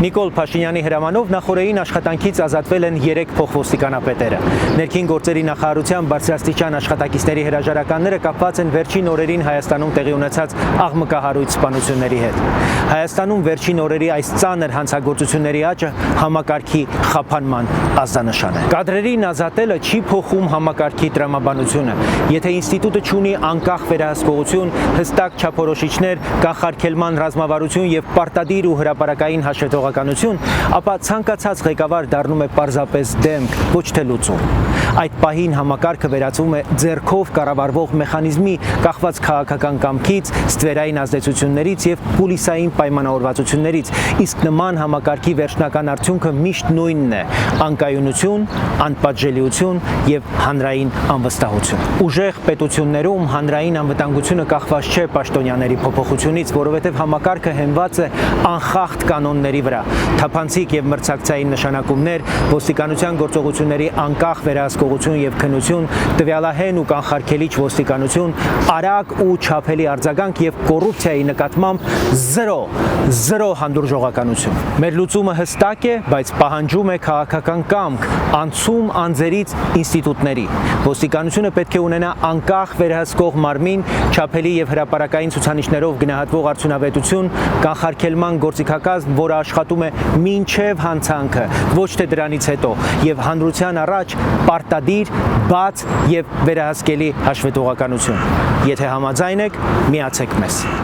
Նիկոլ Փաշինյանի հրամանով նախորդին աշխատանքից ազատվել են 3 փոխոստիկանապետերը։ Ներքին գործերի նախարարության բարձրաստիճան աշխատակիցների հրաժարականները կապված են վերջին օրերին Հայաստանում տեղի ունեցած աղմկահարույց սպանությունների հետ։ Հայաստանում վերջին օրերի այս ծանր հանցագործությունների աճը համակարգի խափանման ազդանշան է։ Կադրերին ազատելը չի փոխում համակարգի տրամաբանությունը։ Եթե ինստիտուտը չունի անկախ վերահսկողություն, հստակ չափորոշիչներ, կանխարգելման ռազմավարություն եւ պարտադիր ու հրապարակային հաշվետվողականություն, ապա ցանկացած ղեկավար դառնում է պարզապես դեմք, ոչ թե լուծում։ Այդ պահին համակարգը վերածվում է ձեռքով կառավարվող մեխանիզմի, կախված քաղաքական կամքից, ստվերային ազդեցություններից եւ կուլիսային պայմանավորվածություններից, իսկ նման համակարգի վերջնական արդյունքը միշտ նույնն է՝ անկայունություն, անպատժելիություն եւ հանրային անվստահություն։ Ուժեղ պետություններում հանրային անվտանգությունը կախված չէ պաշտոնյաների փոփոխությունից, որովհետեւ համակարգը հենված է անխախտ կանոնների վրա։ Թափանցիկ եւ մրցակցային նշանակումներ, ոստիկանության գործողությունների անկախ վերահսկողություն եւ քննություն, տվյալահեն ու կանխարգելիչ ոստիկանություն, արագ ու չափելի արձագանք եւ կոռուպցիայի նկատմամբ զրո հանդուրժողականություն։ Մեր լուծումը հստակ է, բայց պահանջում է քաղաքական կամք, անցում անձերից ինստիտուտների։ Ոստիկանությունը պետք է ունենա անկախ վերահսկող մարմին, չափելի եւ հրապարակային ցուցանիշներով գնահատվող արդյունավետություն, կանխարգելման գործիքակազմ, որը աշխատում է մինչև հանցանքը, ոչ թե դրանից հետո, եւ հանրության առաջ պարտադիր, բաց եւ վերահսկելի հաշվետվողականություն։ Եթե համաձայն եք, միացեք մեզ։